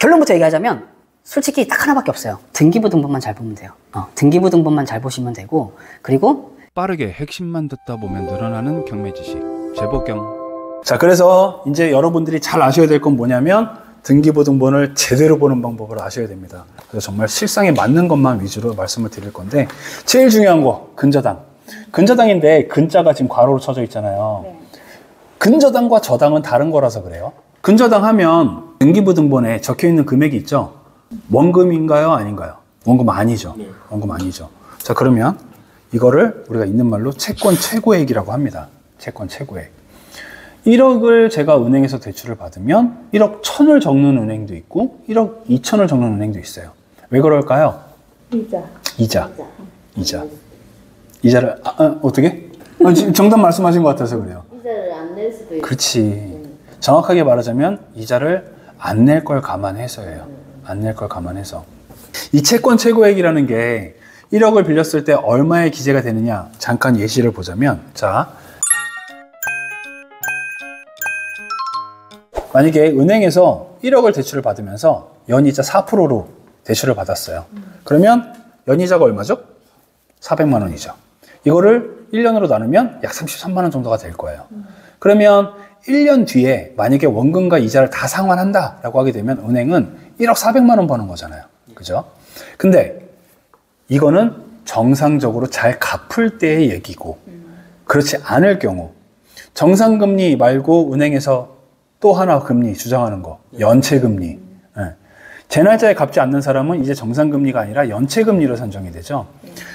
결론부터 얘기하자면 솔직히 딱 하나밖에 없어요. 등기부등본만 잘 보면 돼요. 등기부등본만 잘 보시면 되고, 그리고 빠르게 핵심만 듣다 보면 늘어나는 경매 지식 재보경. 자, 그래서 이제 여러분들이 잘 아셔야 될 건 뭐냐면 등기부등본을 제대로 보는 방법을 아셔야 됩니다. 그래서 정말 실상에 맞는 것만 위주로 말씀을 드릴 건데, 제일 중요한 거 근저당. 근저당인데 근자가 지금 괄호로 쳐져 있잖아요. 네. 근저당과 저당은 다른 거라서 그래요. 근저당 하면 등기부등본에 적혀있는 금액이 있죠. 원금인가요? 아닌가요? 원금 아니죠. 네. 원금 아니죠. 자, 그러면 이거를 우리가 있는 말로 채권 최고액이라고 합니다. 채권 최고액. 1억을 제가 은행에서 대출을 받으면 1억 1000을 적는 은행도 있고 1억 2000을 적는 은행도 있어요. 왜 그럴까요? 이자를 어떻게? 지금 정답 말씀하신 것 같아서 그래요. 이자를 안 낼 수도 있고. 그렇지. 정확하게 말하자면 이자를 안 낼 걸 감안해서예요. 안 낼 걸 감안해서. 이 채권 최고액이라는 게 1억을 빌렸을 때 얼마의 기재가 되느냐 잠깐 예시를 보자면, 자, 만약에 은행에서 1억을 대출을 받으면서 연이자 4%로 대출을 받았어요. 그러면 연이자가 얼마죠? 400만 원이죠. 이거를 1년으로 나누면 약 33만 원 정도가 될 거예요. 그러면 1년 뒤에 만약에 원금과 이자를 다 상환한다라고 하게 되면 은행은 1억 400만 원 버는 거잖아요. 그죠? 근데 이거는 정상적으로 잘 갚을 때의 얘기고, 그렇지 않을 경우, 정상금리 말고 은행에서 또 하나 금리 주장하는 거, 연체금리. 제 날짜에 갚지 않는 사람은 이제 정상금리가 아니라 연체금리로 산정이 되죠.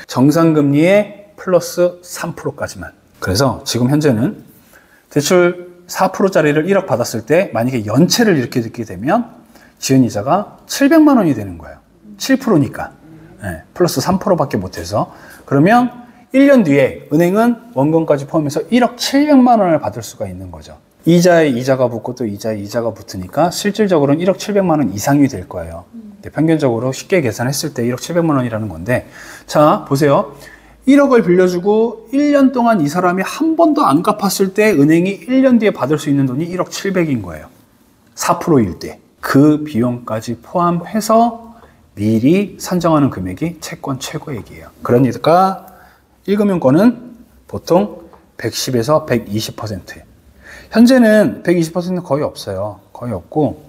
정상금리에 플러스 3%까지만. 그래서 지금 현재는 대출 4%짜리를 1억 받았을 때 만약에 연체를 이렇게 듣게 되면 지은 이자가 700만 원이 되는 거예요. 7%니까. 플러스 3%밖에 못해서. 그러면 1년 뒤에 은행은 원금까지 포함해서 1억 700만 원을 받을 수가 있는 거죠. 이자에 이자가 붙고 또 이자에 이자가 붙으니까 실질적으로는 1억 700만 원 이상이 될 거예요. 평균적으로 쉽게 계산했을 때 1억 700만 원이라는 건데, 자, 보세요. 1억을 빌려주고 1년 동안 이 사람이 한 번도 안 갚았을 때 은행이 1년 뒤에 받을 수 있는 돈이 1억 700인 거예요. 4%일 때. 그 비용까지 포함해서 미리 산정하는 금액이 채권 최고액이에요. 그러니까 1금융권은 보통 110에서 120%. 현재는 120%는 거의 없어요. 거의 없고,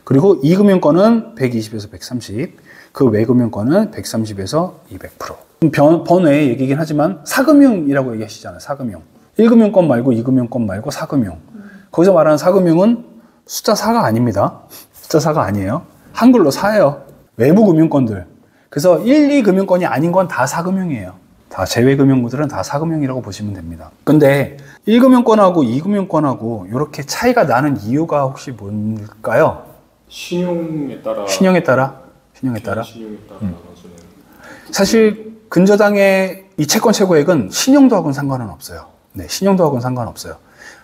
그리고 2금융권은 120에서 130, 그 외금융권은 130에서 200%. 번외의 얘기긴 하지만 4금융이라고 얘기하시잖아요. 4금융. 1금융권 말고 2금융권 말고 4금융. 거기서 말하는 4금융은 숫자 4가 아닙니다. 숫자 4가 아니에요. 한글로 4예요. 외부 금융권들. 그래서 1, 2금융권이 아닌 건 다 4금융이에요. 다 제외금융들은 다 4금융이라고 보시면 됩니다. 근데 1금융권하고 2금융권하고 이렇게 차이가 나는 이유가 혹시 뭘까요? 신용에 따라. 신용에 따라. 사실 근저당의 이 채권 최고액은 신용도하고는 상관은 없어요. 네, 신용도하고는 상관없어요.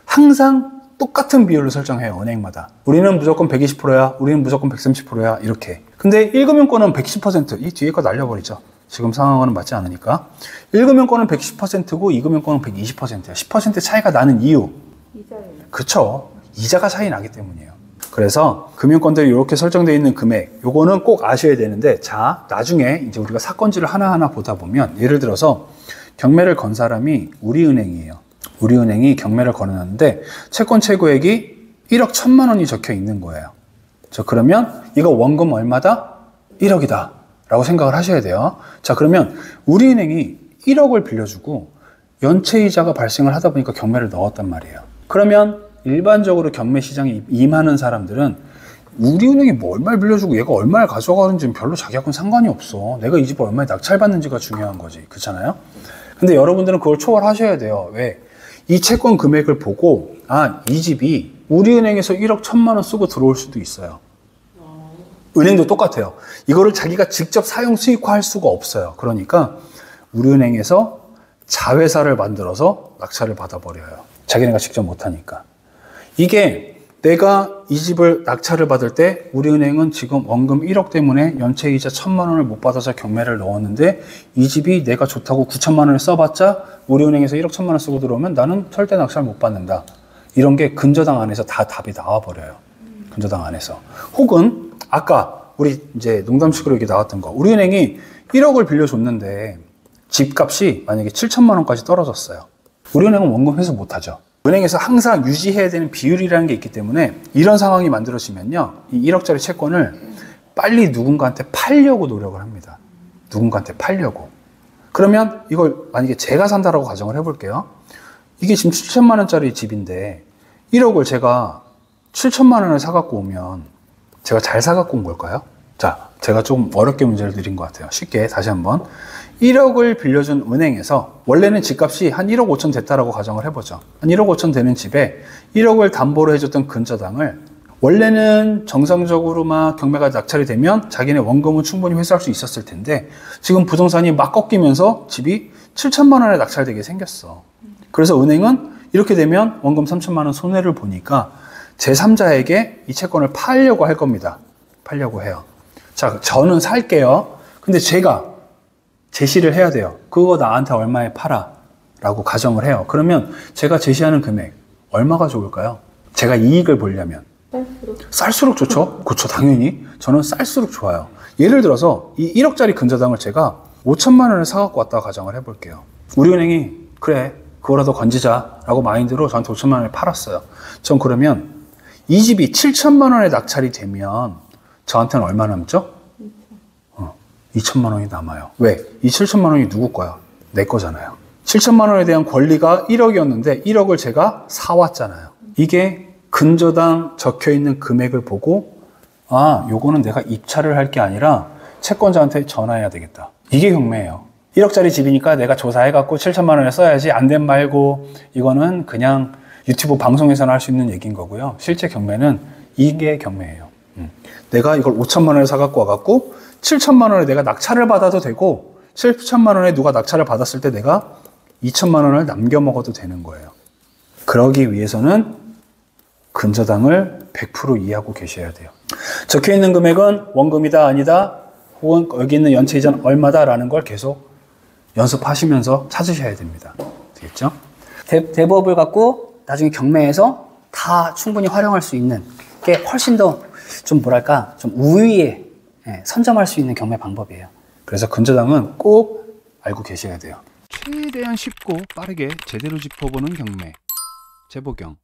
항상 똑같은 비율로 설정해요, 은행마다. 우리는 무조건 120%야, 우리는 무조건 130%야, 이렇게. 근데 1금융권은 110%, 이 뒤에 거 날려버리죠. 지금 상황과는 맞지 않으니까. 1금융권은 110%고 2금융권은 120%예요. 10% 차이가 나는 이유. 이자예요. 그쵸. 이자가 차이 나기 때문이에요. 그래서 금융권들이 이렇게 설정되어 있는 금액, 요거는 꼭 아셔야 되는데, 자, 나중에 이제 우리가 사건지를 하나하나 보다 보면, 예를 들어서 경매를 건 사람이 우리은행이에요. 우리은행이 경매를 걸어놨는데 채권 최고액이 1억 1000만 원이 적혀 있는 거예요. 자, 그러면 이거 원금 얼마다? 1억이다 라고 생각을 하셔야 돼요. 자, 그러면 우리은행이 1억을 빌려주고 연체이자가 발생을 하다 보니까 경매를 넣었단 말이에요. 그러면 일반적으로 경매 시장에 임하는 사람들은 우리은행이 뭐 얼마를 빌려주고 얘가 얼마를 가져가는지는 별로 자기하고는 상관이 없어. 내가 이 집을 얼마에 낙찰받는지가 중요한 거지. 그렇잖아요? 근데 여러분들은 그걸 초월하셔야 돼요. 왜? 이 채권 금액을 보고 이 집이 우리은행에서 1억 1000만 원 쓰고 들어올 수도 있어요. 은행도 똑같아요. 이거를 자기가 직접 사용 수익화할 수가 없어요. 그러니까 우리은행에서 자회사를 만들어서 낙찰을 받아버려요. 자기네가 직접 못하니까. 이게 내가 이 집을 낙찰을 받을 때 우리은행은 지금 원금 1억 때문에 연체이자 1000만 원을 못 받아서 경매를 넣었는데 이 집이 내가 좋다고 9천만 원을 써봤자 우리은행에서 1억 1000만 원 쓰고 들어오면 나는 절대 낙찰 못 받는다. 이런 게 근저당 안에서 다 답이 나와버려요. 근저당 안에서. 혹은 아까 우리 이제 농담식으로 이게 나왔던 거. 우리은행이 1억을 빌려줬는데 집값이 만약에 7천만 원까지 떨어졌어요. 우리은행은 원금 회수 못하죠. 은행에서 항상 유지해야 되는 비율이라는 게 있기 때문에 이런 상황이 만들어지면요. 이 1억짜리 채권을 빨리 누군가한테 팔려고 노력을 합니다. 누군가한테 팔려고. 그러면 이걸 만약에 제가 산다라고 가정을 해볼게요. 이게 지금 7천만 원짜리 집인데 1억을 제가 7천만 원을 사갖고 오면 제가 잘 사갖고 온 걸까요? 자, 제가 좀 어렵게 문제를 드린 것 같아요. 쉽게 다시 한번. 1억을 빌려준 은행에서 원래는 집값이 한 1억 5천 됐다라고 가정을 해보죠. 한 1억 5천 되는 집에 1억을 담보로 해줬던 근저당을 원래는 정상적으로 막 경매가 낙찰이 되면 자기네 원금은 충분히 회수할 수 있었을 텐데 지금 부동산이 막 꺾이면서 집이 7천만 원에 낙찰되게 생겼어. 그래서 은행은 이렇게 되면 원금 3천만 원 손해를 보니까 제3자에게 이 채권을 팔려고 할 겁니다. 팔려고 해요. 자, 저는 살게요. 근데 제가 제시를 해야 돼요. 그거 나한테 얼마에 팔아? 라고 가정을 해요. 그러면 제가 제시하는 금액 얼마가 좋을까요? 제가 이익을 보려면 쌀수록 좋죠? 그렇죠, 당연히. 저는 쌀수록 좋아요. 예를 들어서 이 1억짜리 근저당을 제가 5천만 원을 사갖고 왔다고 가정을 해볼게요. 우리은행이 그래, 그거라도 건지자라고 마인드로 저한테 5천만 원을 팔았어요. 전 그러면 이 집이 7천만 원에 낙찰이 되면 저한테는 얼마 남죠? 2천만 원이 남아요. 왜? 이 7천만 원이 누구 거야? 내 거잖아요. 7천만 원에 대한 권리가 1억이었는데 1억을 제가 사왔잖아요. 이게 근저당 적혀있는 금액을 보고 아, 요거는 내가 입찰을 할 게 아니라 채권자한테 전화해야 되겠다. 이게 경매예요. 1억짜리 집이니까 내가 조사해갖고 7천만 원에 써야지 안 된 말고 이거는 그냥 유튜브 방송에서나 할 수 있는 얘기인 거고요. 실제 경매는 이게 경매예요. 내가 이걸 5천만 원에 사갖고 와갖고 7천만 원에 내가 낙찰을 받아도 되고 7천만 원에 누가 낙찰을 받았을 때 내가 2천만 원을 남겨 먹어도 되는 거예요. 그러기 위해서는 근저당을 100% 이해하고 계셔야 돼요. 적혀있는 금액은 원금이다 아니다 혹은 여기 있는 연체이자는 얼마다 라는 걸 계속 연습하시면서 찾으셔야 됩니다. 되겠죠? 대법을 갖고 나중에 경매에서 다 충분히 활용할 수 있는 게 훨씬 더 좀 뭐랄까 좀 우위에 선점할 수 있는 경매 방법이에요. 그래서 근저당은 꼭 알고 계셔야 돼요. 최대한 쉽고 빠르게 제대로 짚어보는 경매. 제보경.